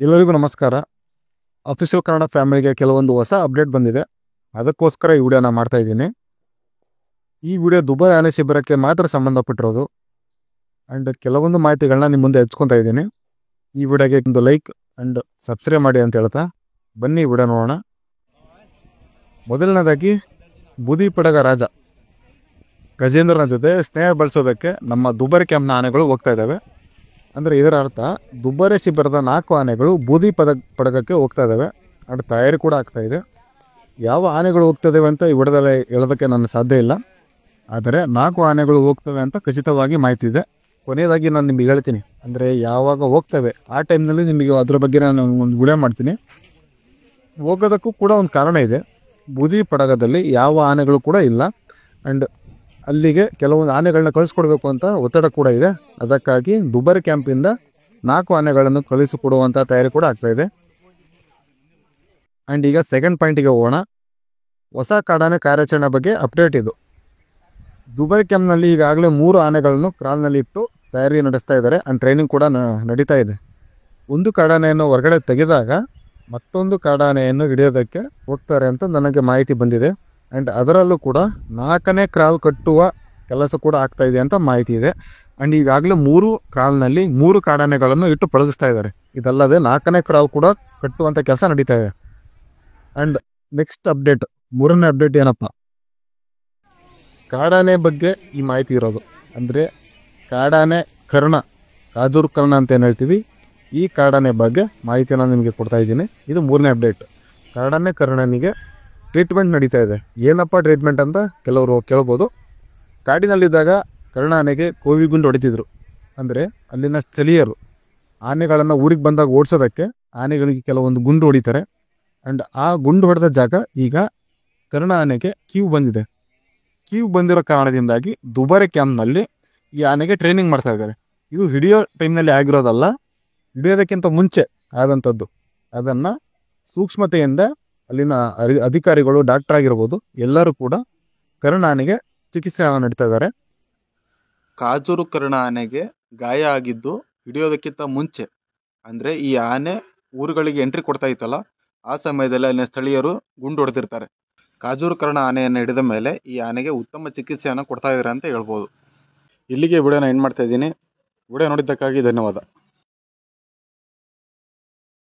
ಎಲ್ಲರಿಗೂ ನಮಸ್ಕಾರ. ಅಫಿಷಿಯಲ್ ಕನ್ನಡ ಫ್ಯಾಮಿಲಿಗೆ ಕೆಲವೊಂದು ಹೊಸ ಅಪ್ಡೇಟ್ ಬಂದಿದೆ. ಅದಕ್ಕೋಸ್ಕರ ಈ ವಿಡಿಯೋನ ಮಾಡ್ತಾ ಇದ್ದೀನಿ. ಈ ವಿಡಿಯೋ ದುಬೈ ಆನೆ ಶಿಬಿರಕ್ಕೆ ಮಾತ್ರ ಸಂಬಂಧಪಟ್ಟಿರೋದು. ಆ್ಯಂಡ್ ಕೆಲವೊಂದು ಮಾಹಿತಿಗಳನ್ನ ನಿಮ್ಮ ಮುಂದೆ ಹಂಚ್ಕೊತಾ ಇದ್ದೀನಿ. ಈ ವಿಡಿಯೋಗೆ ಒಂದು ಲೈಕ್ ಆ್ಯಂಡ್ ಸಬ್ಸ್ಕ್ರೈಬ್ ಮಾಡಿ ಅಂತ ಹೇಳ್ತಾ ಬನ್ನಿ ವಿಡಿಯೋ ನೋಡೋಣ. ಮೊದಲನೇದಾಗಿ ಬೂದಿ ಪಡಗ ರಾಜ ಗಜೇಂದ್ರನ ಜೊತೆ ಸ್ನೇಹ ಬೆಳೆಸೋದಕ್ಕೆ ನಮ್ಮ ದುಬಾರಿ ಕ್ಯಾಂಪ್ನ ಆನೆಗಳು ಹೋಗ್ತಾ ಇದ್ದಾವೆ. ಅಂದರೆ ಇದರ ಅರ್ಥ ದುಬಾರಿ ಶಿಬಿರದ 4 ಆನೆಗಳು ಬೂದಿ ಪಡಗಕ್ಕೆ ಹೋಗ್ತಾ ಇದ್ದಾವೆ. ಅಂಡ್ ತಯಾರಿ ಕೂಡ ಆಗ್ತಾ ಇದೆ. ಯಾವ ಆನೆಗಳು ಹೋಗ್ತದೇವೆ ಅಂತ ಈ ವಿಡಿಯೋದಲ್ಲಿ ಹೇಳೋದಕ್ಕೆ ನನ್ನ ಸಾಧ್ಯ ಇಲ್ಲ. ಆದರೆ 4 ಆನೆಗಳು ಹೋಗ್ತವೆ ಅಂತ ಖಚಿತವಾಗಿ ಮಾಹಿತಿ ಇದೆ. ಕೊನೆಯದಾಗಿ ನಾನು ನಿಮಗೆ ಹೇಳ್ತೀನಿ, ಅಂದರೆ ಯಾವಾಗ ಹೋಗ್ತವೆ ಆ ಟೈಮ್ನಲ್ಲಿ ನಿಮಗೆ ಅದರ ಬಗ್ಗೆ ನಾನು ಒಂದು ವಿಡಿಯೋ ಮಾಡ್ತೀನಿ. ಹೋಗೋದಕ್ಕೂ ಕೂಡ ಒಂದು ಕಾರಣ ಇದೆ. ಬೂದಿ ಪಡಗದಲ್ಲಿ ಯಾವ ಆನೆಗಳು ಕೂಡ ಇಲ್ಲ. ಆ್ಯಂಡ್ ಅಲ್ಲಿಗೆ ಕೆಲವೊಂದು ಆನೆಗಳನ್ನ ಕಳಿಸ್ಕೊಡ್ಬೇಕು ಅಂತ ಒತ್ತಡ ಕೂಡ ಇದೆ. ಅದಕ್ಕಾಗಿ ದುಬಾರಿ ಕ್ಯಾಂಪಿಂದ 4 ಆನೆಗಳನ್ನು ಕಳಿಸಿಕೊಡುವಂಥ ತಯಾರಿ ಕೂಡ ಆಗ್ತಾಯಿದೆ. ಆ್ಯಂಡ್ ಈಗ ಸೆಕೆಂಡ್ ಪಾಯಿಂಟಿಗೆ ಹೋಗೋಣ. ಹೊಸ ಕಾಡಾನೆ ಕಾರ್ಯಾಚರಣೆ ಬಗ್ಗೆ ಅಪ್ಡೇಟ್ ಇದು. ದುಬಾರಿ ಕ್ಯಾಂಪ್ನಲ್ಲಿ ಈಗಾಗಲೇ 3 ಆನೆಗಳನ್ನು ಕ್ರಾಲ್ನಲ್ಲಿ ಇಟ್ಟು ತಯಾರಿ ನಡೆಸ್ತಾ ಇದ್ದಾರೆ. ಆ್ಯಂಡ್ ಟ್ರೈನಿಂಗ್ ಕೂಡ ನಡೀತಾ ಇದೆ. ಒಂದು ಕಾಡಾನೆಯನ್ನು ಹೊರಗಡೆ ತೆಗೆದಾಗ ಮತ್ತೊಂದು ಕಾಡಾನೆಯನ್ನು ಹಿಡಿಯೋದಕ್ಕೆ ಹೋಗ್ತಾರೆ ಅಂತ ನನಗೆ ಮಾಹಿತಿ ಬಂದಿದೆ. ಆ್ಯಂಡ್ ಅದರಲ್ಲೂ ಕೂಡ 4ನೇ ಕ್ರಾಲ್ ಕಟ್ಟುವ ಕೆಲಸ ಕೂಡ ಆಗ್ತಾ ಇದೆ ಅಂತ ಮಾಹಿತಿ ಇದೆ. ಆ್ಯಂಡ್ ಈಗಾಗಲೇ 3 ಕ್ರಾಲ್ನಲ್ಲಿ 3 ಕಾಡಾನೆಗಳನ್ನು ಇಟ್ಟು ಪಳಗಿಸ್ತಾ ಇದ್ದಾರೆ. ಇದಲ್ಲದೆ 4ನೇ ಕ್ರಾಲ್ ಕೂಡ ಕಟ್ಟುವಂಥ ಕೆಲಸ ನಡೀತಾ ಇದೆ. ಆ್ಯಂಡ್ ನೆಕ್ಸ್ಟ್ ಅಪ್ಡೇಟ್, 3ನೇ ಅಪ್ಡೇಟ್ ಏನಪ್ಪ, ಕಾಡಾನೆ ಬಗ್ಗೆ ಈ ಮಾಹಿತಿ ಇರೋದು. ಅಂದರೆ ಕಾಡಾನೆ ಕರ್ಣ, ಕಾಜೂರು ಕರ್ಣ ಅಂತ ಏನು ಹೇಳ್ತೀವಿ, ಈ ಕಾಡಾನೆ ಬಗ್ಗೆ ಮಾಹಿತಿಯನ್ನು ನಿಮಗೆ ಕೊಡ್ತಾ ಇದ್ದೀನಿ. ಇದು 3ನೇ ಅಪ್ಡೇಟ್. ಕಾಡಾನೆ ಕರ್ಣನಿಗೆ ಟ್ರೀಟ್ಮೆಂಟ್ ನಡೀತಾ ಇದೆ. ಏನಪ್ಪ ಟ್ರೀಟ್ಮೆಂಟ್ ಅಂತ ಕೆಲವರು ಕೇಳ್ಬೋದು. ಕಾಡಿನಲ್ಲಿದ್ದಾಗ ಕರ್ಣ ಆನೆಗೆ ಕೋವಿಗುಂಡು ಹೊಡಿತಿದ್ರು. ಅಂದರೆ ಅಲ್ಲಿನ ಸ್ಥಳೀಯರು ಆನೆಗಳನ್ನು ಊರಿಗೆ ಬಂದಾಗ ಓಡಿಸೋದಕ್ಕೆ ಆನೆಗಳಿಗೆ ಕೆಲವೊಂದು ಗುಂಡು ಹೊಡಿತಾರೆ. ಆ್ಯಂಡ್ ಆ ಗುಂಡು ಹೊಡೆದ ಜಾಗ ಈಗ ಕರ್ಣ ಆನೆಗೆ ಕೀವು ಬಂದಿದೆ. ಕೀವು ಬಂದಿರೋ ಕಾರಣದಿಂದಾಗಿ ದುಬಾರಿ ಕ್ಯಾಂಪ್ನಲ್ಲಿ ಈ ಆನೆಗೆ ಟ್ರೈನಿಂಗ್ ಮಾಡ್ತಾ ಇದ್ದಾರೆ. ಇದು ಹಿಡಿಯೋ ಟೈಮ್ನಲ್ಲಿ ಆಗಿರೋದಲ್ಲ, ಹಿಡಿಯೋದಕ್ಕಿಂತ ಮುಂಚೆ ಆದಂಥದ್ದು. ಅದನ್ನು ಸೂಕ್ಷ್ಮತೆಯಿಂದ ಅಲ್ಲಿನ ಅಧಿಕಾರಿಗಳು, ಡಾಕ್ಟರ್ ಆಗಿರ್ಬೋದು, ಎಲ್ಲರೂ ಕೂಡ ಕರ್ಣ ಆನೆಗೆ ಚಿಕಿತ್ಸೆ ನಡೀತಾ ಇದ್ದಾರೆ. ಕಾಜೂರು ಕರ್ಣ ಆನೆಗೆ ಗಾಯ ಆಗಿದ್ದು ಹಿಡಿಯೋದಕ್ಕಿಂತ ಮುಂಚೆ, ಅಂದರೆ ಈ ಆನೆ ಊರುಗಳಿಗೆ ಎಂಟ್ರಿ ಕೊಡ್ತಾ ಇತ್ತಲ್ಲ, ಆ ಸಮಯದಲ್ಲಿ ಅಲ್ಲಿನ ಸ್ಥಳೀಯರು ಗುಂಡು ಹೊಡೆದಿರ್ತಾರೆ. ಕಾಜೂರು ಕರ್ಣ ಆನೆಯನ್ನು ಹಿಡಿದ ಮೇಲೆ ಈ ಆನೆಗೆ ಉತ್ತಮ ಚಿಕಿತ್ಸೆಯನ್ನು ಕೊಡ್ತಾ ಇದ್ದಾರೆ ಅಂತ ಹೇಳ್ಬೋದು. ಇಲ್ಲಿಗೆ ವಿಡಿಯೋನ ಎಂಡ್ ಮಾಡ್ತಾ ಇದ್ದೀನಿ. ವಿಡಿಯೋ ನೋಡಿದ್ದಕ್ಕಾಗಿ ಧನ್ಯವಾದ.